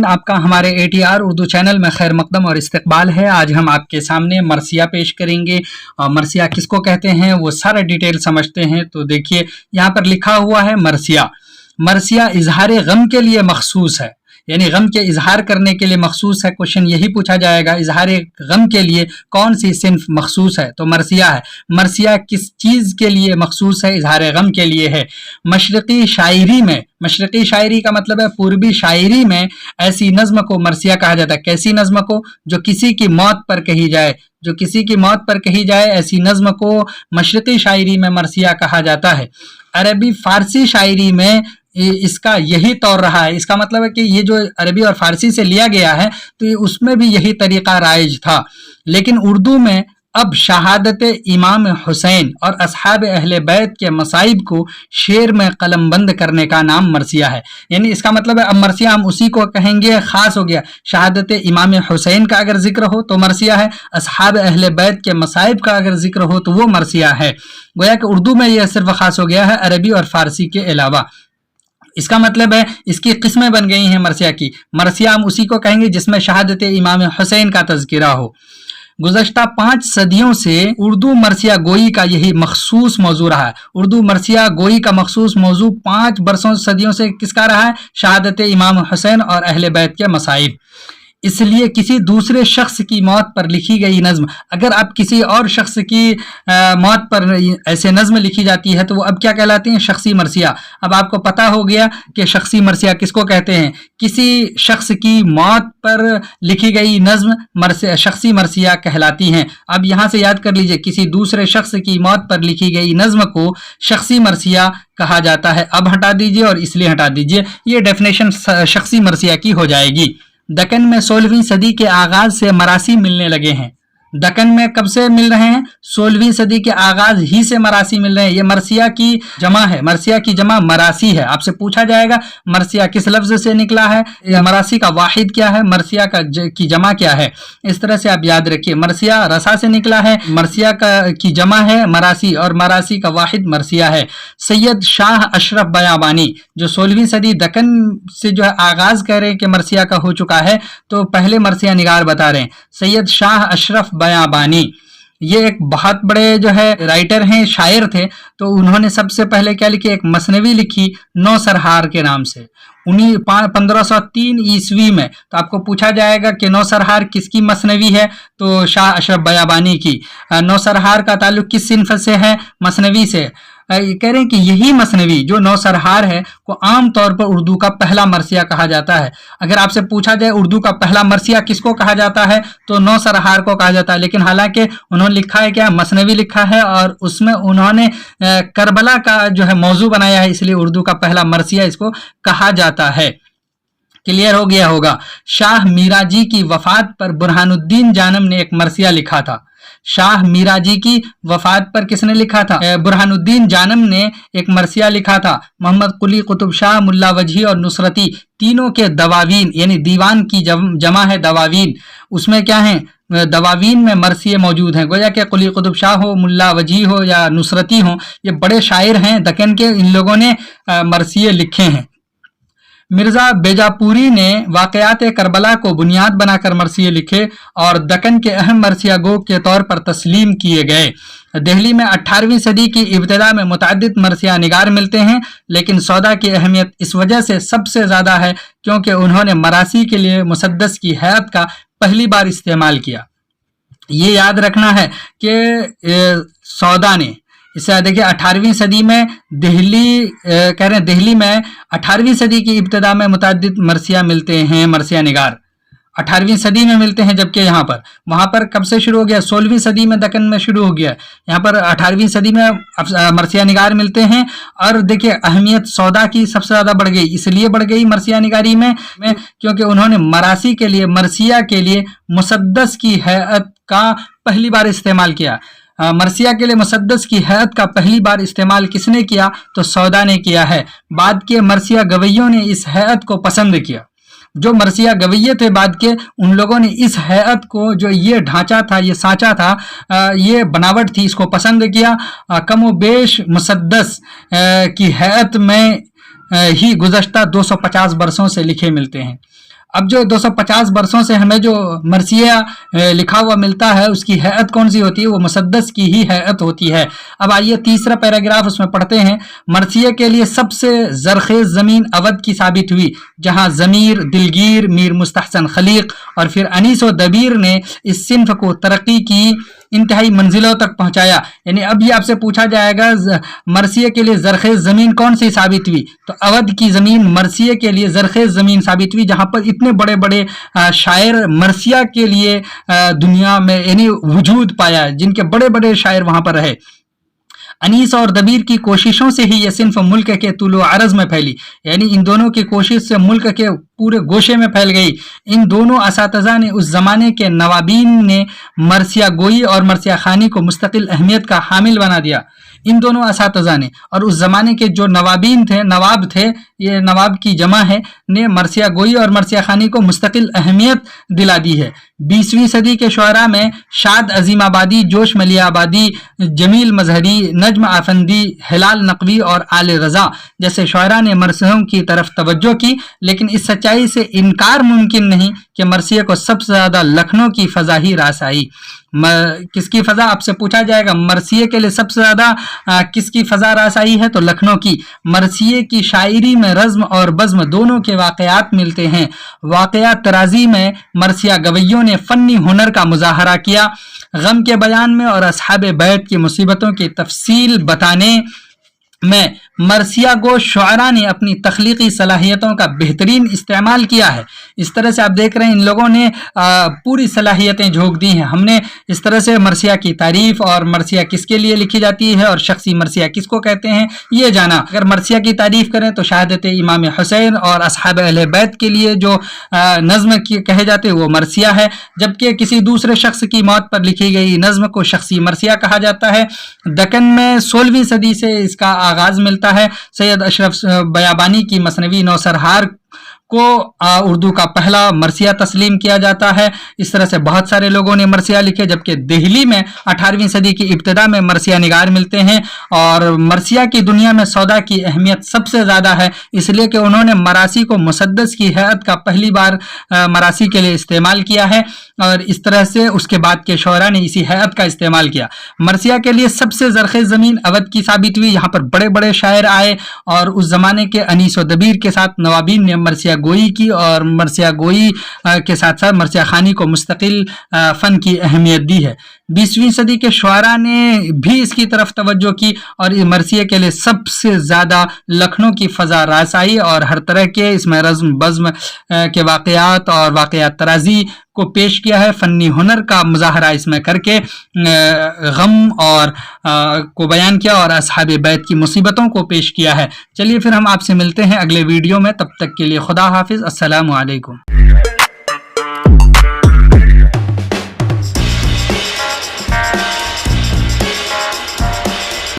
नाज़रीन, आपका हमारे ATR उर्दू चैनल में खैर मकदम और इस्तकबाल है। आज हम आपके सामने मरसिया पेश करेंगे और मरसिया किसको कहते हैं वो सारा डिटेल समझते हैं। तो देखिए यहाँ पर लिखा हुआ है मरसिया। मरसिया इजहार गम के लिए मखसूस है, यानी गम के इजहार करने के लिए मखसूस है। क्वेश्चन यही पूछा जाएगा, इजहार गम के लिए कौन सी सिन्फ मखसूस है? तो मरसिया है। मरसिया किस चीज़ के लिए मखसूस है? इजहार गम के लिए है। मशरक़ी शायरी में, मशरक़ी शायरी का मतलब है पूर्वी शायरी में, ऐसी नज़्म को मरसिया कहा जाता है। कैसी नज़्म को? जो किसी की मौत पर कही जाए, जो किसी की मौत पर कही जाए ऐसी नज़्म को मशरक़ी शायरी में मरसिया कहा जाता है। अरबी फ़ारसी शायरी में इसका यही तौर रहा है। इसका मतलब है कि ये जो अरबी और फारसी से लिया गया है तो उसमें भी यही तरीका राइज था, लेकिन उर्दू में अब शहादत इमाम हुसैन और असहाब अहले बैत के मसाइब को शेर में कलमबंद करने का नाम मरसिया है। यानी इसका मतलब है अब मरसिया हम उसी को कहेंगे, ख़ास हो गया। शहादत इमाम हुसैन का अगर जिक्र हो तो मरसिया है, असहाब अहले बैत के मसाइब का अगर जिक्र हो तो वो मरसिया है। गोया कि उर्दू में यह सिर्फ ख़ास हो गया है अरबी और फारसी के अलावा। इसका मतलब है इसकी किस्में बन गई हैं मरसिया की। मरसिया हम उसी को कहेंगे जिसमें शहादत इमाम हुसैन का तज़किरा हो। गुज़श्ता 5 सदियों से उर्दू मरसिया गोई का यही मखसूस मौजू रहा है। उर्दू मरसिया गोई का मखसूस मौजू 5 सदियों से किसका रहा है? शहादत इमाम हुसैन और अहले बैत के मसाइब। इसलिए किसी दूसरे शख्स की मौत पर लिखी गई नज़्म, अगर आप किसी और शख्स की मौत पर ऐसे नज़्म लिखी जाती है तो वो अब क्या कहलाती हैं? शख्सी मरसिया। अब आपको पता हो गया कि शख्सी मरसिया किसको कहते हैं। किसी शख्स की मौत पर लिखी गई नज़्म शख्सी मरसिया कहलाती हैं। अब यहाँ से याद कर लीजिए, किसी दूसरे शख्स की मौत पर लिखी गई नज़्म को शख्सी मरसिया कहा जाता है। अब हटा दीजिए और इसलिए हटा दीजिए, ये डेफिनेशन शख्सी मरसिया की हो जाएगी। दक्कन में 16वीं सदी के आगाज से मरासी मिलने लगे हैं। दक्कन में कब से मिल रहे हैं? 16वीं सदी के आगाज ही से मरासी मिल रहे हैं। ये मरसिया की जमा है, मरसिया की जमा मरासी है। आपसे पूछा जाएगा मरसिया किस लफ्ज से निकला है, मरासी का वाहिद क्या है, मरसिया की जमा क्या है। इस तरह से आप याद रखिए, मरसिया रसा से निकला है, मरसिया की जमा है मरासी और मरासी का वाहिद मरसिया है। सैयद शाह अशरफ बयाबानी जो 16वीं सदी दक्कन से जो है आगाज कह रहे हैं कि मरसिया का हो चुका है, तो पहले मरसिया निगार बता रहे हैं सैयद शाह अशरफ बयाबानी। ये एक बहुत बड़े जो है राइटर हैं, शायर थे। तो उन्होंने सबसे पहले क्या लिखी? एक मसनवी लिखी नौसरहार के नाम से 1503 ईस्वी में। तो आपको पूछा जाएगा कि नौसरहार किसकी मसनवी है? तो शाह अशरफ बयाबानी की। नौसरहार का ताल्लुक किस सिन्फ से है? मसनवी से। कह रहे हैं कि यही मसनवी जो नौसरहार है को आम तौर पर उर्दू का पहला मरसिया कहा जाता है। अगर आपसे पूछा जाए उर्दू का पहला मरसिया किसको कहा जाता है तो नौसरहार को कहा जाता है, लेकिन हालांकि उन्होंने लिखा है क्या? मसनवी लिखा है और उसमें उन्होंने करबला का जो है मौजू बनाया है, इसलिए उर्दू का पहला मरसिया इसको कहा जाता है। क्लियर हो गया होगा। शाह मीराजी की वफात पर बुरहानुद्दीन जानम ने एक मरसिया लिखा था। शाह मीराजी की वफात पर किसने लिखा था? बुरहानुद्दीन जानम ने एक मरसिया लिखा था। मोहम्मद कुली, कुतुब शाह, मुल्ला वजही और नुसरती तीनों के दवावीन, यानी दीवान की जमा है दवावीन, उसमें क्या है? दवावीन में मरसिए मौजूद हैं। गोया कि कुली कुतुब शाह हो, मुल्ला वजही हो या नुसरती हो, ये बड़े शायर हैं दक्कन के, इन लोगों ने मरसिए लिखे हैं। मिर्ज़ा बेजापुरी ने वाक़यात करबला को बुनियाद बनाकर मरसिए लिखे और दक्कन के अहम मरसिया गो के तौर पर तस्लीम किए गए। दिल्ली में 18वीं सदी की इब्तिदा में मुतअद्दिद मरसिया निगार मिलते हैं, लेकिन सौदा की अहमियत इस वजह से सबसे ज़्यादा है क्योंकि उन्होंने मरासी के लिए मुसद्दस की हैत का पहली बार इस्तेमाल किया। ये याद रखना है कि सौदा ने, इससे देखिए 18वीं सदी में दिल्ली कह रहे हैं, दिल्ली में 18वीं सदी की इब्तिदा में मुतअद्दिद मरसिया मिलते हैं, मरसिया निगार 18वीं सदी में मिलते हैं, जबकि वहाँ पर कब से शुरू हो गया? 16वीं सदी में दक्कन में शुरू हो गया। यहाँ पर 18वीं सदी में मरसिया निगार मिलते हैं। और देखिए अहमियत सौदा की सबसे ज़्यादा बढ़ गई, इसलिए बढ़ गई मरसिया निगारी में क्योंकि उन्होंने मरासी के लिए, मरसिया के लिए मुसद्दस की हैत का पहली बार इस्तेमाल किया। मरसिया के लिए मुसद्दस की हैत का पहली बार इस्तेमाल किसने किया? तो सौदा ने किया है। बाद के मरसिया गवैयों ने इस हैत को पसंद किया। जो मरसिया गवैये थे बाद के, उन लोगों ने इस हैत को, जो ये ढांचा था, ये सांचा था, ये बनावट थी, इसको पसंद किया। कम व बेश मुसद्दस की हैत में ही गुज़श्ता 250 बरसों से लिखे मिलते हैं। अब जो 250 बरसों से हमें जो मरसिया लिखा हुआ मिलता है उसकी हैत कौन सी होती है, वो मुसद्दस की ही हैत होती है। अब आइए तीसरा पैराग्राफ उसमें पढ़ते हैं। मरसिया के लिए सबसे जरखेज ज़मीन अवध की साबित हुई, जहां ज़मीर, दिलगीर, मीर मुस्तहसन खलीक और फिर अनीस व दबीर ने इस सिन्फ को तरक्की की इंतहाई मंजिलों तक पहुंचाया। यानी अब ये आपसे पूछा जाएगा मरसिया के लिए जरखेज ज़मीन कौन सी साबित हुई, तो अवध की ज़मीन मरसिया के लिए जरखेज ज़मीन साबित हुई, जहां पर इतने बड़े बड़े शायर मरसिया के लिए दुनिया में यानी वजूद पाया, जिनके बड़े बड़े शायर वहां पर रहे। अनीस और दबीर की कोशिशों से ही यह सिन्फ मुल्क के तुलो अरज में फैली, यानी इन दोनों की कोशिश से मुल्क के पूरे गोशे में फैल गई। इन दोनों असातिज़ा ने उस ज़माने के नवाबीन ने मरसिया गोई और मरसिया खानी को मुस्तकिल अहमियत का हामिल बना दिया। इन दोनों असातिज़ा ने और उस ज़माने के जो नवाबीन थे, नवाब थे, ये नवाब की जमा है, ने मरसिया गोई और मरसिया खानी को मुस्तकिल अहमियत दिला दी है। 20वीं सदी के शुअरा में शाद अजीम आबादी, जोश मलिया आबादी, जमील मजहरी, नजम आफंदी, हिलाल नकवी और आले रज़ा जैसे शुअरा ने मरसियों की तरफ तवज्जो की, लेकिन इस सच्चाई से इनकार मुमकिन नहीं कि मरसिया को सबसे ज़्यादा लखनऊ की फ़ज़ा ही रास आई। किसकी फ़ज़ा आपसे पूछा जाएगा, मरसिये के लिए सबसे ज़्यादा किसकी फ़ज़ा रास आई है, तो लखनऊ की। मरसिये की शायरी में रज़्म और बज़्म दोनों के वाक़यात मिलते हैं। वाक़यात तराज़ी में मरसिया गवैयों ने फ़न्नी हुनर का मुज़ाहरा किया। गम के बयान में और असहाबे बैत की मुसीबतों की तफसील बताने में मरसिया गो शुअरा ने अपनी तख्लीकी सलाहियतों का बेहतरीन इस्तेमाल किया है। इस तरह से आप देख रहे हैं इन लोगों ने पूरी सलाहियतें झोंक दी हैं। हमने इस तरह से मरसिया की तारीफ और मरसिया किसके लिए लिखी जाती है और शख्सी मरसिया किसको कहते हैं ये जाना। अगर मरसिया की तारीफ करें तो शहादत इमाम हुसैन और असहाब अहले बैत के लिए जो नज़्म कहे जाते हैं वो मरसिया है, जबकि किसी दूसरे शख्स की मौत पर लिखी गई नज़्म को शख्सी मरसिया कहा जाता है। दक्कन में 16वीं सदी से इसका आगाज़ मिलता है। सैयद अशरफ बयाबानी की मसनवी नौसरहार को उर्दू का पहला मरसिया तस्लीम किया जाता है। इस तरह से बहुत सारे लोगों ने मरसिया लिखे, जबकि दिल्ली में 18वीं सदी की इब्तिदा में मरसिया निगार मिलते हैं और मरसिया की दुनिया में सौदा की अहमियत सबसे ज़्यादा है, इसलिए कि उन्होंने मरासी को मुसद्दस की हैत का पहली बार मरासी के लिए इस्तेमाल किया है और इस तरह से उसके बाद के शौरा ने इसी हैत का इस्तेमाल किया। मरसिया के लिए सबसे ज़रख़ेज़ ज़मीन अवध की साबित हुई। यहाँ पर बड़े बड़े शायर आए और उस ज़माने के अनीस व दबीर के साथ नवाबीन ने मरसिया गोई की और मरसिया गोई के साथ साथ मरसिया खानी को मुस्तकिल फ़न की अहमियत दी है। 20वीं सदी के शुअरा ने भी इसकी तरफ तवज्जो की और मरसिया के लिए सबसे ज़्यादा लखनऊ की फ़ज़ा रास आई और हर तरह के इसमें रज़्म बज़्म के वाक़यात और वाक़यात तराज़ी को पेश किया है। फ़न्नी हुनर का मुज़ाहरा इसमें करके गम और को बयान किया और असहाबे बैत की मुसीबतों को पेश किया है। चलिए फिर हम आपसे मिलते हैं अगले वीडियो में, तब तक के लिए खुदा हाफिज़, अस्सलामु अलैकुम।